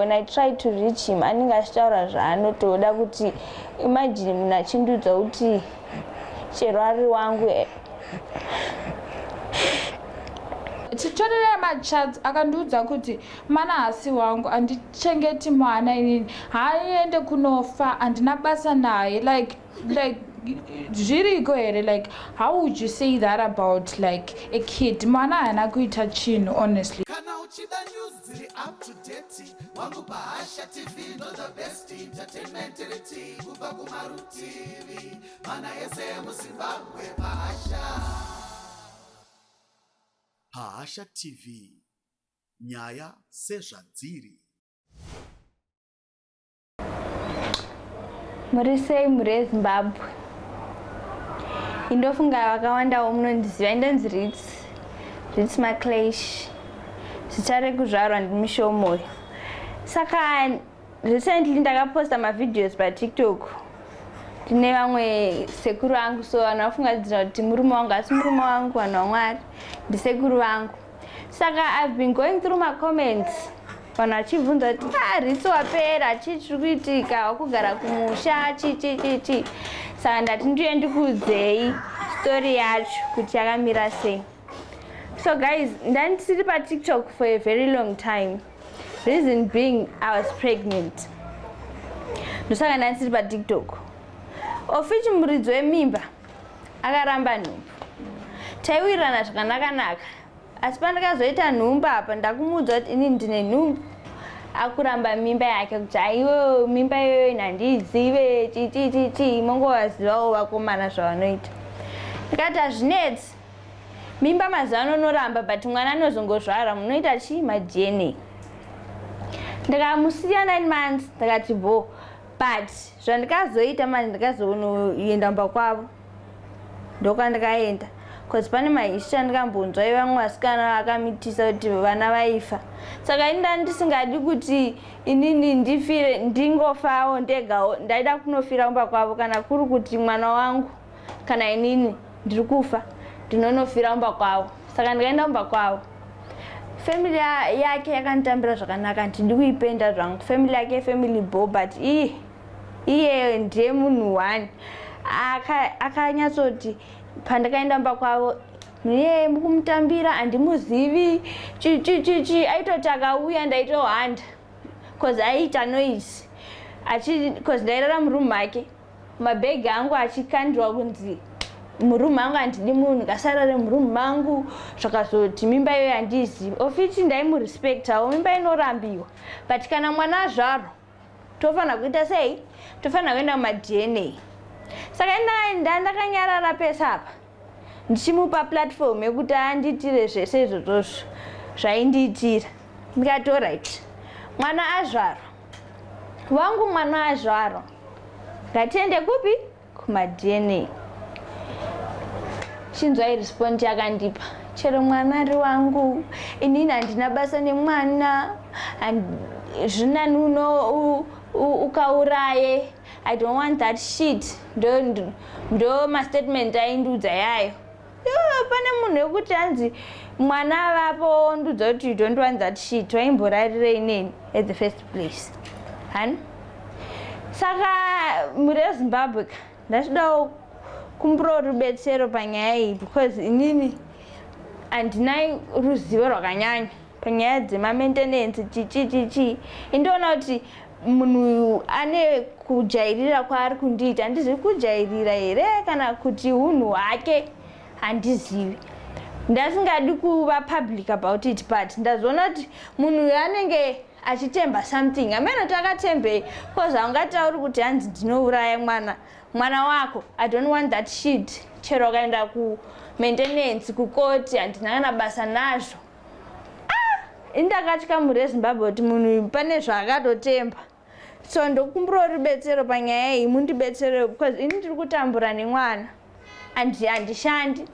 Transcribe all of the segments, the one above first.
when I try to reach him anenge achitaura zvaanotoda kuti imagine munhu achindudza kuti chero ari wangu titorere machats akandiudza kuti mana hasi wangu andichengeti mwana inini haaende kunofa handina basa naye like zviriko here like how would you say that about like a kid mwana haana kuita chinhu honestly. Kana uchida news dziri up to date wangu Bahasha TV ndo the best entertainment reti kubva kumarutivi mana ese muZimbabwe Bahasha. Bahasha TV, nyaya sezvadziri. Muri sei muri Zimbabwe? Indofunga vakawandawo munondiziva indonzi Ritz Macleish. Zita rekuzvarwa ndiMishomoyo. Saka recently ndakaposta mavideos paTikTok. Ndine vamwe sekuru vangu so vanofungidzira kuti murume wangu asi murume wangu vanhu vaMwari ndisekuru vangu. Saka I've been going through my comments. Vanhu vachibvunza kuti Ritz wapera chii chiri kuitika wakugara kumusha chii. Saka ndati ndiuye ndikuudzei story yacho kuti yakamira sei. So guys, ndandisiri paTikTok for a very long time. Reason being I was pregnant. Ndosaka ndandisiri paTikTok. Ofichi muridzi wemimba akaramba nhumbu. Taiwirirana zvakanaka. Asi pandakazoita nhumbu apa ndakumuudza kuti ini ndine nhumbu. Akuramba mimba yake kuti aiwo mimba iyoyo ndandiizive chii mongovazivawo vakomana zvavanoita. Ndikati hazvinetsi. Mimba mazano noramba but mwana anozongozvara munoita chii maDNA. Ndikamusiya 9 months ndakati bo but zvandikazoita manje ndikazonoenda mba kwavo ndokwandikaenda because pane mahistory andikambonzwa ivamwe vasikana vakamitisa kuti vana vaifa. Saka ini ndisingadi kuti inini ndifire ndingofawo ndegawo ndaida kunofira mba kwavo kana kuri kuti mwana wangu kana inini ndiri kufa ndinonofira mba kwavo. Saka ndikaenda mba kwavo. Family yake yakanditambira zvakanaka ndiri kuipenda zvangu. Family yake family bo but iye ndiye munhu one akanyatsoti pandakaenda mba kwavo niye mukumutambira handimuzivi chii aitoti akauya ndaitohanda cause aiita noise cause ndairara murumu make mabhegi angu achikandirwa kunzi murumu mangu handidi munhu ngasarare murumu mangu zvakazoti mimba iyoyo handizivi ofiti ndaimurespectawo mimba inorambiwa but kana mwana azvarwa tofanira kuita sei tofanira kuenda kumaDNA. Saka ndakanyarara pesa apa ndichimupa platform yekuti andiitire zvese izvozvo zvaindiitira. Ndikati alright mwana azvarwa wangu mwana azvarwa ngatiende kupi kumaDNA. Chinzwai response yakandipa chero mwana ari wangu inini handina basa nemwana zvinani ukauraye I don't want that shit. Ndo mastatement aindudza yayo. Pane munhu wekuti anzi mwana avapo ndudza kuti you don't want that shit waimborarire ineni at the first place. Saka muri Zimbabwe ndachida kumbura rubetsero panyaya iyi because inini handina ruzivo rwakanyanya panyaya dzemamaintenance chii. Indoona kuti munhu ane kujairira kwaari kundiita handizivi kujairira here kana kuti unhu hwake handizivi. Ndasingadi kuva public about it but ndazoona kuti munhu anenge achitemba something amene takatembei cause haungatauri kuti hanzi ndinouraya mwana wako. I don't want that shit. Chero kaenda kumaintenance kukoti handina kana basa nazvo. Indakatya muri Zimbabwe kuti munhu pane zvaakatotemba. So ndokumbura rubetsero panyaya iyi mundibetsere because ini ndiri kutambura nemwana handishandi.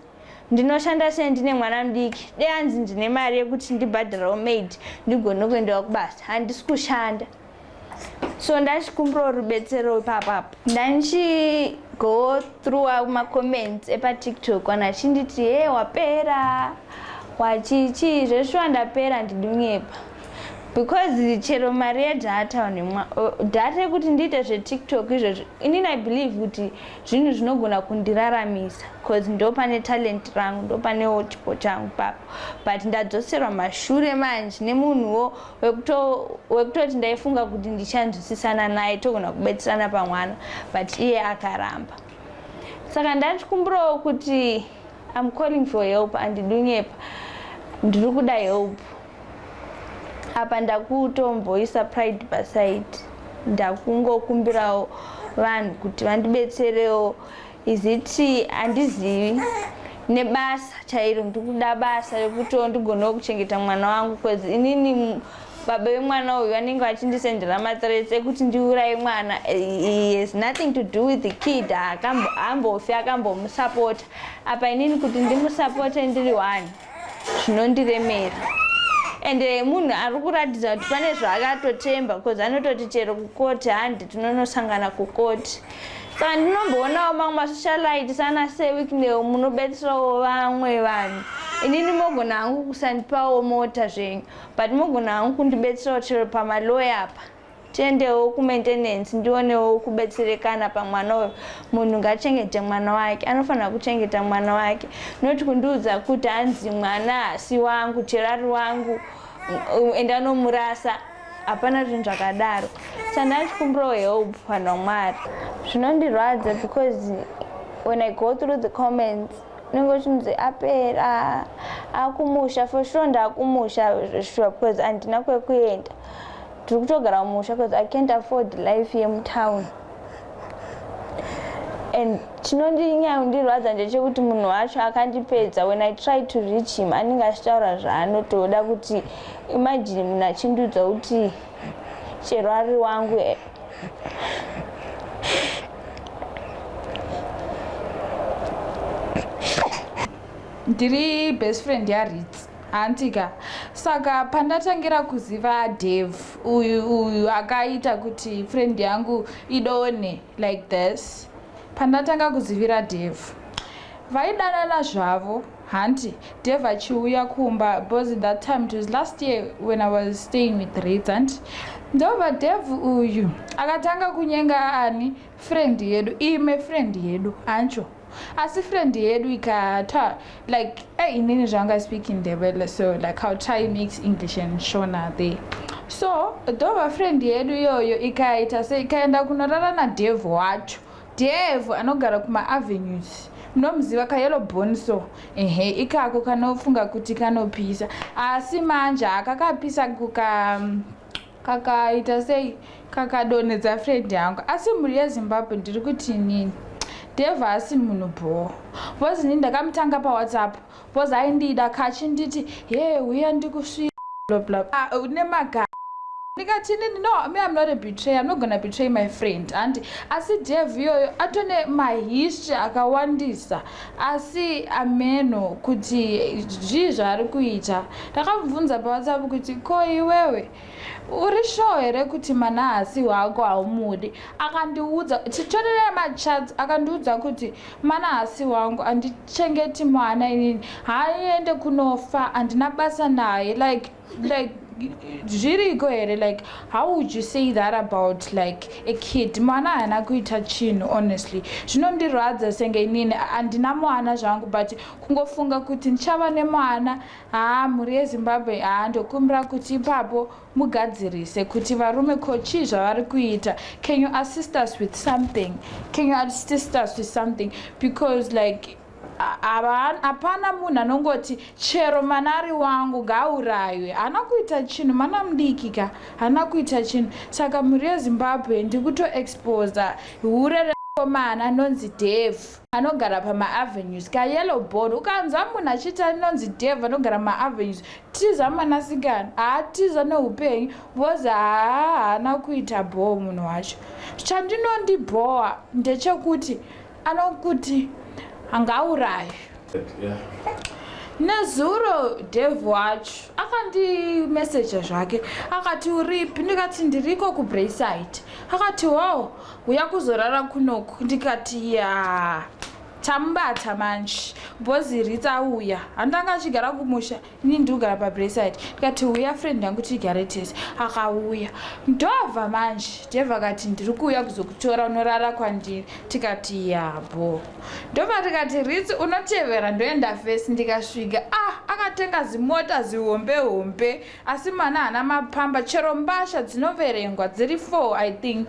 Ndinoshanda sei ndine mwana mudiki dei hanzi ndine mari yekuti ndibhadharawo maid ndigone kuendawo kubasa handisi kushanda. So ndachikumbura rubetsero ipapapo ndanichi go through macomments epaTikTok vanhu vachinditi he wapera wachichi zveshuwa ndapera ndidunyepa because chero mari yedhata data yekuti ndiite zvetiktok izvozvo inini I believe kuti zvinhu zvinogona kundiraramisa because ndo pane talent rangu, ndo panewo chipo changu papo, but ndadzoserwa mashure manje nemunhuwo wekutoti ndaifunga kuti ndichanzwisisana naye togona kubetserana pamwana, but iye akaramba. Saka ndachikumbirawo kuti I'm calling for help and ndinyepa ndiri kuda help. Apa ndakutomboisa pride paside, ndakungokumbirawo vanhu kuti vandibetserewo. Iziti handizivi nebasa chairo, ndikuda basa rekuti ndigone kuchengeta mwana wangu because inini baba vemwana uyu vanenge vachindisendera matsaretse ekuti ndiuraye mwana. He has nothing to do with the kid. Ambofi akambomusapota. Apa inini kuti ndimusapote ndiri one zvinondiremera. And munhu ari kuratidza kuti pane zvaakatotemba because anototi chero kukoti handi tinonosangana kukoti. Saka ndinomboonawo mamwe masocialite sana seweekneo munobetserawo vamwe vanhu. Inini mogona hangu kusandipawo mota zvenyu, but mogona hangu kundibetserawo chero pamalawyer apa. Tiendewo kumaintenance ndionewo kubetserekana pamwana uyu. Munhu ngachengete mwana wake, anofanira kuchengeta mwana wake. Noti kundiudza kuti hanzi mwana hasi wangu, chero ari wangu ende anomurasa. Hapana zvinhu zvakadaro. Saka ndachikumbirawo help pana Mwari. Zvinondirwadza because when I go through the comments ningochinzi apera akumusha, for sure ndakumusha sure because handina kwekuenda. Ndiri kutogara mumusha because I can't afford life yemutown. And chinondirwadza ndechekuti munhu wacho akandipedza. When I try to reach him anenge achitaura zvaanotoda kuti imagine munhu achindiudza kuti chero ari wangu. Ndiri best friend yaRitz antika. Saka pandatangira kuziva Dave uyu akaita kuti friend yangu idone like this, pandatanga kuzivira Dave vaidanana zvavo hanti. Dave achiuya kumba because that time it was last year when I was staying with Ritz, and ndobva Dave uyu akatanga kunyenga ani friend yedu, ime friend yedu ancho. Asi friend yedu ikata like inini zvanga speak in Ndebele, so like how Thai mix English and Shona there. So ndobva friend yedu yoyo ikaita se ikaenda kunorara na Dave wacho. Dave anogara kuma avenues, munomuziva kayellow bonso. Ikako kanofunga kuti kanopisa, asi manje akakapisa kakaita sei kakadonedza friend yangu. Asi muri yeZimbabwe ndiri kuti inini Dave asi munhu bho. Because nini ndakamutanga paWhatsApp because aindida kachinditi uya ndikusvira blah blah une maga. Ndikati no, me I'm not a betrayer, I'm not gonna betray my friend. And asi Dave yoyo atone mahistory akawandisa, asi ameno kuti zvinhu ari kuita. Ndakamubvunza paWhatsApp kuti ko iwewe uri sure here kuti mana hasi wako haumudi? Akandiudza tichonere machats, akandiudza kuti mana hasi wangu handichengeti mwana inini, haaende kunofa, handina basa naye. Like zviriko here, like how would you say that about like a kid? Mwana haana kuita chinhu honestly. Zvinondirwadza senge inini handina mwana zvangu, but kungofunga kuti ndichava nemwana. Muri yeZimbabwe ndokumbira kuti ipapo mugadzirise kuti varume kochi zvavari kuita. Can you assist us with something? Can you assist us with something? Because like hapana munhu anongoti chero mana ari wangu ngaurayiwe. Haana kuita chinhu, mana mudiki ka, haana kuita chinhu. Saka muri yeZimbabwe ndikutoexposa urere mana anonzi Dave anogara pamaavenues kayellow board. Ukanzwa munhu achiti anonzi Dave anogara pamaavenues, tiza mwanasikana, tiza neupenyu because haana kuita bho munhu wacho. Chandinondibhowa ndechekuti anokuti angaurayi. Nezuro Dave wacho akandimeseja zvake akati uripi? Ndikati ndiriko kuBrayside. Akati wow, uya kuzorara kunoku? Ndikati tambata manje bhozi ritauya handanga achigara kumusha ini ndiugara pabrayside tikati uya friend yangu tigare tese akauya ndobva manje ndebva akati ndiri kuuya kuzokutora unorara kwandiri tikati yabo ndobva tikati ritsi unotevera ndoenda fesi ndikasvika akatenga zimota zihombe asi mana hana mapamba chero mbasha dzinoverengwa dziri 4 I think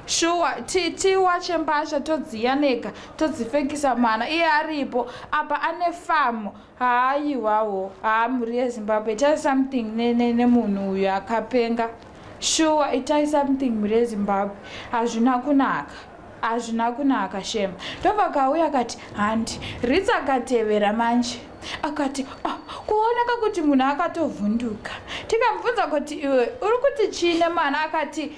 sure tiwache mbasha todziyaneka todzifekisa mana iye aripo apa ane famu haiwawo mhuri yezimbabwe itai something nemunhu uyu akapenga sure itai something mhuri yezimbabwe hazvina kunaka shema ndobva kauya akati handi ritsi akatevera manje akati kuoneka kuti munhu akatovhunduka tikamubvunza kuti iwe uri kuti chine mana akati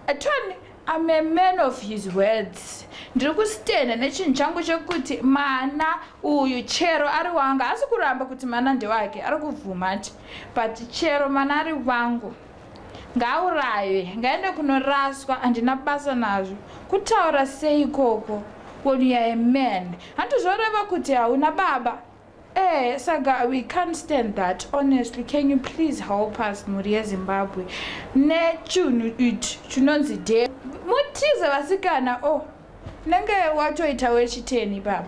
Tony, I'm a man of his words. Ndiri kustenda nechinhu changu chekuti mana uyu chero ari wanga asi kuramba kuti mana ndewake ari kubvuma ati but chero mana ari wangu ngaurayiwe ngaende kunoraswa handina basa nazvo kutaura sei ikoko when you are a man handizvoreva kuti hauna baba Saga, we can't stand that. Honestly, can you please help us, mhuri yeZimbabwe? Nechunhu ichi chinonzi de mutize vasikana nenge watoita wechiteni baba